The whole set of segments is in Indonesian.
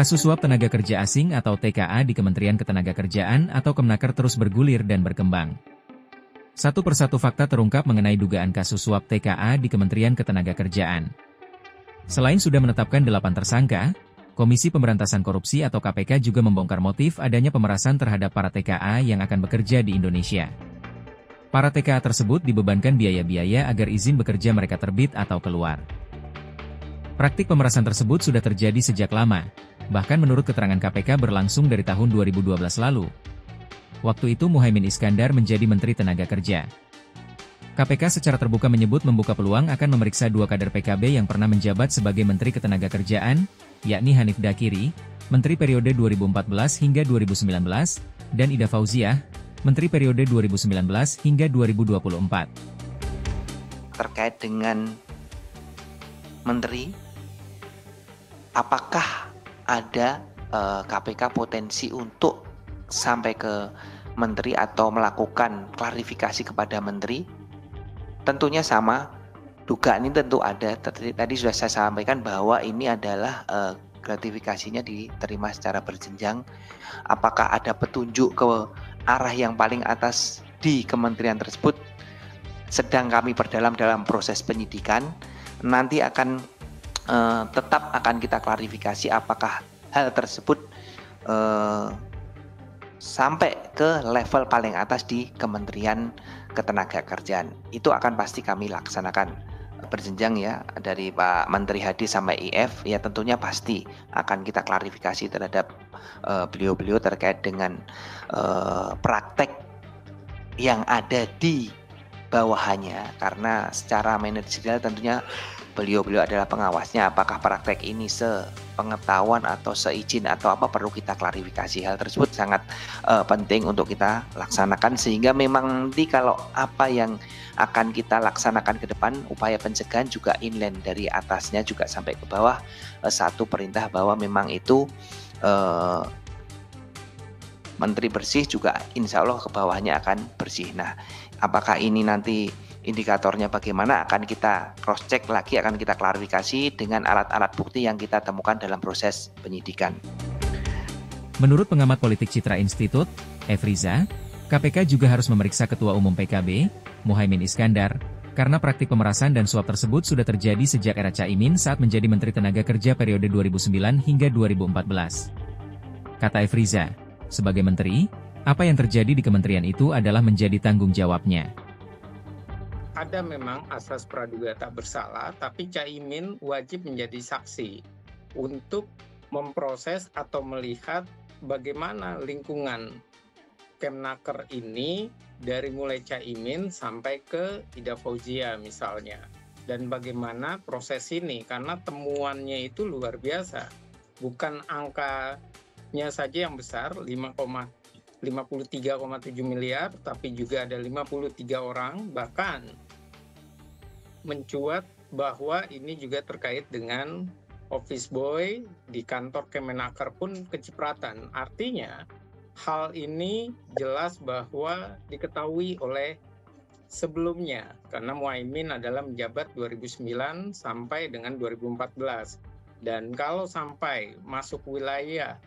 Kasus suap tenaga kerja asing atau TKA di Kementerian Ketenagakerjaan atau Kemenaker terus bergulir dan berkembang. Satu persatu fakta terungkap mengenai dugaan kasus suap TKA di Kementerian Ketenagakerjaan. Selain sudah menetapkan 8 tersangka, Komisi Pemberantasan Korupsi atau KPK juga membongkar motif adanya pemerasan terhadap para TKA yang akan bekerja di Indonesia. Para TKA tersebut dibebankan biaya-biaya agar izin bekerja mereka terbit atau keluar. Praktik pemerasan tersebut sudah terjadi sejak lama, bahkan menurut keterangan KPK berlangsung dari tahun 2012 lalu. Waktu itu Muhaimin Iskandar menjadi Menteri Tenaga Kerja. KPK secara terbuka menyebut membuka peluang akan memeriksa 2 kader PKB yang pernah menjabat sebagai Menteri Ketenagakerjaan, yakni Hanif Dakiri, Menteri periode 2014 hingga 2019, dan Ida Fauziah, Menteri periode 2019 hingga 2024. Terkait dengan Menteri, apakah ada KPK potensi untuk sampai ke Menteri atau melakukan klarifikasi kepada Menteri? Tentunya sama, dugaan ini tentu ada. Tadi sudah saya sampaikan bahwa ini adalah gratifikasinya diterima secara berjenjang. Apakah ada petunjuk ke arah yang paling atas di kementerian tersebut? Sedang kami perdalam dalam proses penyidikan. Nanti akan tetap akan kita klarifikasi apakah hal tersebut sampai ke level paling atas di Kementerian Ketenagakerjaan. Itu akan pasti kami laksanakan berjenjang ya, dari Pak Menteri Hadi sampai IF ya, tentunya pasti akan kita klarifikasi terhadap beliau-beliau terkait dengan praktek yang ada di bawahannya, karena secara manajerial tentunya beliau-beliau adalah pengawasnya. Apakah praktek ini sepengetahuan atau seizin atau apa, perlu kita klarifikasi. Hal tersebut sangat penting untuk kita laksanakan, sehingga memang nanti kalau apa yang akan kita laksanakan ke depan, upaya pencegahan juga inland dari atasnya juga sampai ke bawah, satu perintah bahwa memang itu Menteri bersih juga insya Allah ke bawahnya akan bersih. Nah, apakah ini nanti indikatornya bagaimana akan kita cross check lagi, akan kita klarifikasi dengan alat-alat bukti yang kita temukan dalam proses penyidikan. Menurut pengamat politik Citra Institute, Efriza, KPK juga harus memeriksa Ketua Umum PKB, Muhaimin Iskandar, karena praktik pemerasan dan suap tersebut sudah terjadi sejak era Caimin saat menjadi Menteri Tenaga Kerja periode 2009 hingga 2014. Kata Efriza, sebagai menteri, apa yang terjadi di kementerian itu adalah menjadi tanggung jawabnya. Ada memang asas praduga tak bersalah, tapi Caimin wajib menjadi saksi untuk memproses atau melihat bagaimana lingkungan Kemenaker ini dari mulai Caimin sampai ke Ida Fauziah misalnya. Dan bagaimana proses ini, karena temuannya itu luar biasa. Bukan angkanya saja yang besar, 53,7 miliar, tapi juga ada 53 orang, bahkan mencuat bahwa ini juga terkait dengan office boy di kantor Kemenaker pun kecipratan. Artinya, hal ini jelas bahwa diketahui oleh sebelumnya, karena Muhaimin adalah menjabat 2009 sampai dengan 2014. Dan kalau sampai masuk wilayah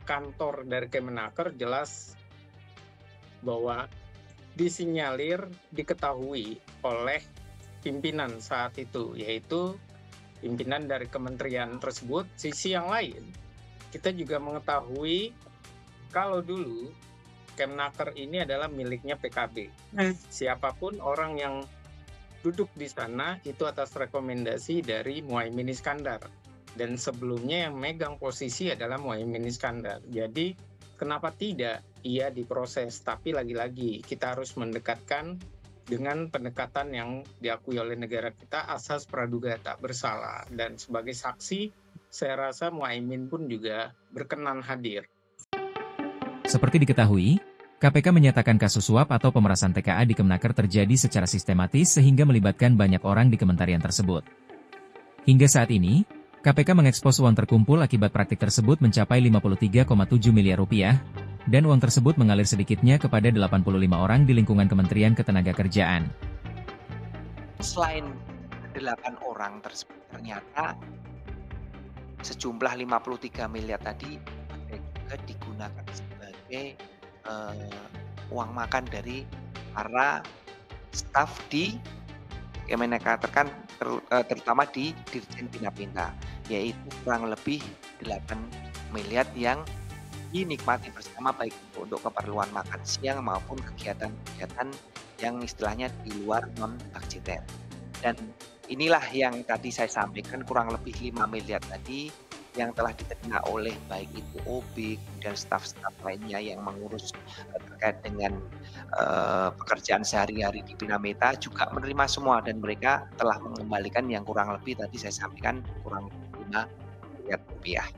kantor dari Kemenaker, jelas bahwa disinyalir, diketahui oleh pimpinan saat itu, yaitu pimpinan dari kementerian tersebut. Sisi yang lain, kita juga mengetahui kalau dulu Kemenaker ini adalah miliknya PKB. Siapapun orang yang duduk di sana itu atas rekomendasi dari Muhaimin Iskandar. Dan sebelumnya yang megang posisi adalah Muhaimin Iskandar. Jadi kenapa tidak ia diproses? Tapi lagi-lagi kita harus mendekatkan dengan pendekatan yang diakui oleh negara kita, asas praduga tak bersalah. Dan sebagai saksi, saya rasa Muhaimin pun juga berkenan hadir. Seperti diketahui, KPK menyatakan kasus suap atau pemerasan TKA di Kemenaker terjadi secara sistematis sehingga melibatkan banyak orang di kementerian tersebut. Hingga saat ini, KPK mengekspos uang terkumpul akibat praktik tersebut mencapai 53,7 miliar rupiah, dan uang tersebut mengalir sedikitnya kepada 85 orang di lingkungan Kementerian Ketenagakerjaan. Selain 8 orang tersebut, ternyata sejumlah 53 miliar tadi ada juga digunakan sebagai uang makan dari para staf di Kemenaker kan terutama di Dirjen Bina Pinta, yaitu kurang lebih 8 miliar yang dinikmati bersama baik untuk keperluan makan siang maupun kegiatan-kegiatan yang istilahnya di luar non budgeter. Dan inilah yang tadi saya sampaikan kurang lebih 5 miliar tadi yang telah diterima oleh baik itu OB dan staf-staf lainnya yang mengurus terkait dengan pekerjaan sehari-hari di Bina Meta juga menerima semua, dan mereka telah mengembalikan yang kurang lebih tadi saya sampaikan kurang lebih 5 miliar rupiah.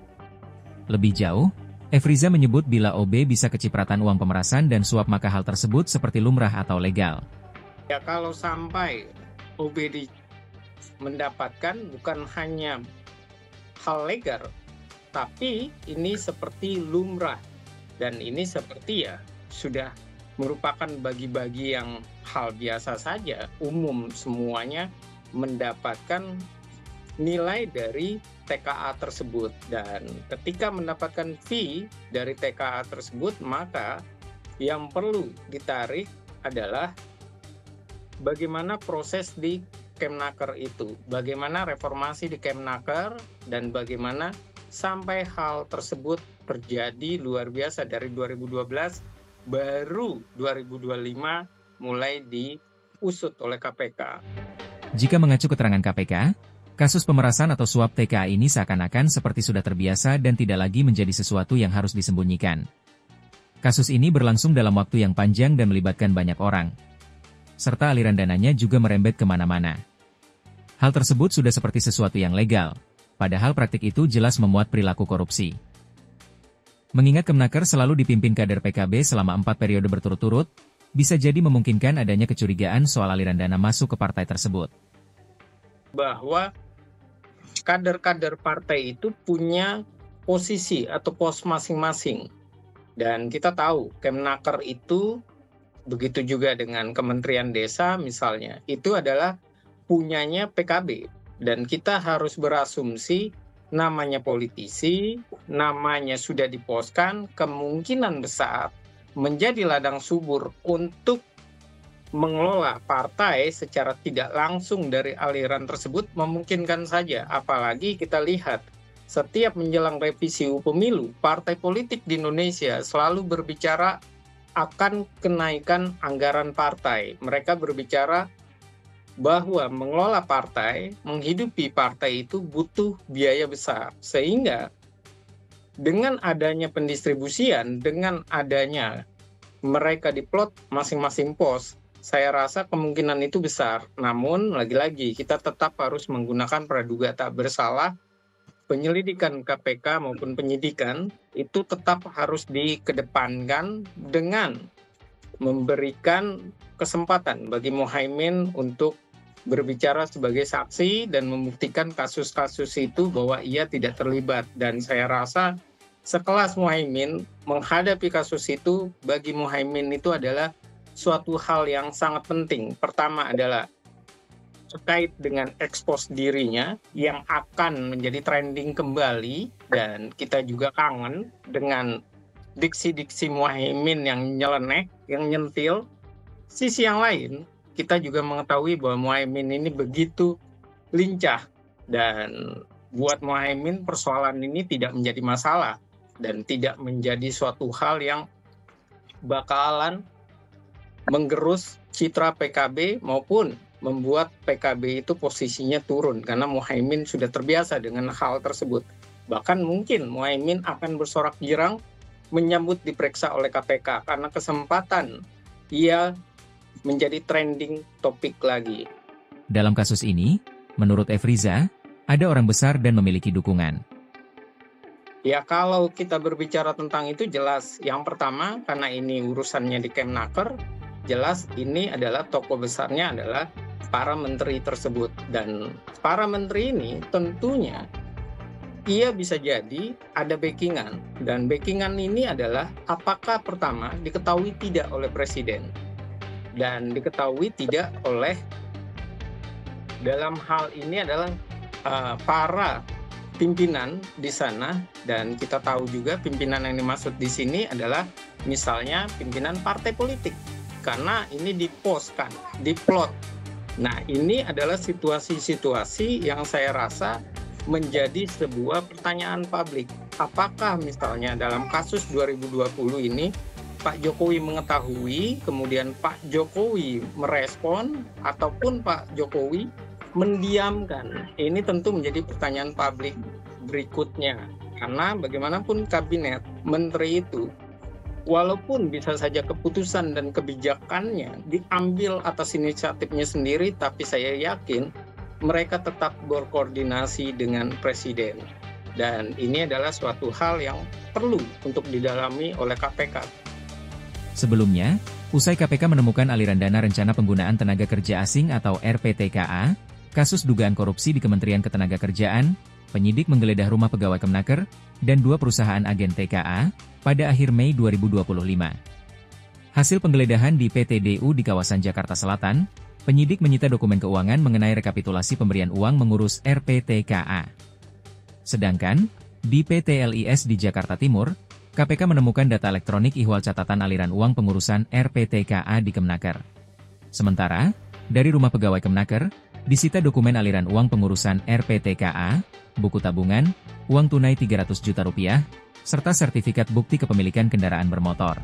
Lebih jauh, Efriza menyebut bila OB bisa kecipratan uang pemerasan dan suap maka hal tersebut seperti lumrah atau legal. Ya kalau sampai OB mendapatkan bukan hanya hal legal, tapi ini seperti lumrah, dan ini seperti ya sudah merupakan bagi-bagi yang hal biasa saja, umum semuanya mendapatkan nilai dari TKA tersebut. Dan ketika mendapatkan fee dari TKA tersebut, maka yang perlu ditarik adalah bagaimana proses di Kemenaker itu, bagaimana reformasi di Kemenaker, dan bagaimana sampai hal tersebut terjadi luar biasa dari 2012, baru 2025 mulai diusut oleh KPK. Jika mengacu keterangan KPK, kasus pemerasan atau suap TKA ini seakan-akan seperti sudah terbiasa dan tidak lagi menjadi sesuatu yang harus disembunyikan. Kasus ini berlangsung dalam waktu yang panjang dan melibatkan banyak orang, serta aliran dananya juga merembet kemana-mana. Hal tersebut sudah seperti sesuatu yang legal, padahal praktik itu jelas memuat perilaku korupsi. Mengingat Kemenaker selalu dipimpin kader PKB selama 4 periode berturut-turut, bisa jadi memungkinkan adanya kecurigaan soal aliran dana masuk ke partai tersebut. Bahwa kader-kader partai itu punya posisi atau pos masing-masing. Dan kita tahu Kemenaker itu, begitu juga dengan Kementerian Desa misalnya, itu adalah punyanya PKB. Dan kita harus berasumsi namanya politisi, namanya sudah diposkan, kemungkinan besar menjadi ladang subur untuk mengelola partai secara tidak langsung dari aliran tersebut memungkinkan saja. Apalagi kita lihat setiap menjelang revisi pemilu, partai politik di Indonesia selalu berbicara akan kenaikan anggaran partai. Mereka berbicara bahwa mengelola partai, menghidupi partai itu butuh biaya besar. Sehingga dengan adanya pendistribusian, dengan adanya mereka diplot masing-masing pos, saya rasa kemungkinan itu besar. Namun lagi-lagi kita tetap harus menggunakan praduga tak bersalah. Penyelidikan KPK maupun penyidikan itu tetap harus dikedepankan dengan memberikan kesempatan bagi Muhaimin untuk berbicara sebagai saksi dan membuktikan kasus-kasus itu bahwa ia tidak terlibat. Dan saya rasa sekelas Muhaimin menghadapi kasus itu, bagi Muhaimin itu adalah suatu hal yang sangat penting. Pertama adalah terkait dengan ekspos dirinya yang akan menjadi trending kembali, dan kita juga kangen dengan diksi-diksi Muhaimin yang nyeleneh, yang nyentil. Sisi yang lain, kita juga mengetahui bahwa Muhaimin ini begitu lincah, dan buat Muhaimin persoalan ini tidak menjadi masalah dan tidak menjadi suatu hal yang bakalan menggerus citra PKB maupun membuat PKB itu posisinya turun, karena Muhaimin sudah terbiasa dengan hal tersebut. Bahkan mungkin Muhaimin akan bersorak girang menyambut diperiksa oleh KPK karena kesempatan ia menjadi trending topik lagi. Dalam kasus ini, menurut Efriza, ada orang besar dan memiliki dukungan. Ya kalau kita berbicara tentang itu jelas. Yang pertama, karena ini urusannya di Kemenaker, jelas ini adalah tokoh besarnya adalah para menteri tersebut. Dan para menteri ini tentunya ia bisa jadi ada backingan. Dan backingan ini adalah apakah pertama diketahui tidak oleh presiden dan diketahui tidak oleh, dalam hal ini adalah para pimpinan di sana, dan kita tahu juga pimpinan yang dimaksud di sini adalah misalnya pimpinan partai politik, karena ini diposkan, diplot. Nah, ini adalah situasi-situasi yang saya rasa menjadi sebuah pertanyaan publik. Apakah misalnya dalam kasus 2020 ini Pak Jokowi mengetahui, kemudian Pak Jokowi merespon, ataupun Pak Jokowi mendiamkan? Ini tentu menjadi pertanyaan publik berikutnya. Karena bagaimanapun kabinet, menteri itu, walaupun bisa saja keputusan dan kebijakannya diambil atas inisiatifnya sendiri, tapi saya yakin mereka tetap berkoordinasi dengan presiden. Dan ini adalah suatu hal yang perlu untuk didalami oleh KPK. Sebelumnya, usai KPK menemukan aliran dana rencana penggunaan tenaga kerja asing atau RPTKA, kasus dugaan korupsi di Kementerian Ketenagakerjaan, penyidik menggeledah rumah pegawai Kemenaker, dan 2 perusahaan agen TKA, pada akhir Mei 2025. Hasil penggeledahan di PTDU di kawasan Jakarta Selatan, penyidik menyita dokumen keuangan mengenai rekapitulasi pemberian uang mengurus RPTKA. Sedangkan, di PT LIS di Jakarta Timur, KPK menemukan data elektronik ihwal catatan aliran uang pengurusan RPTKA di Kemenaker. Sementara, dari rumah pegawai Kemenaker, disita dokumen aliran uang pengurusan RPTKA, buku tabungan, uang tunai Rp300 juta, serta sertifikat bukti kepemilikan kendaraan bermotor.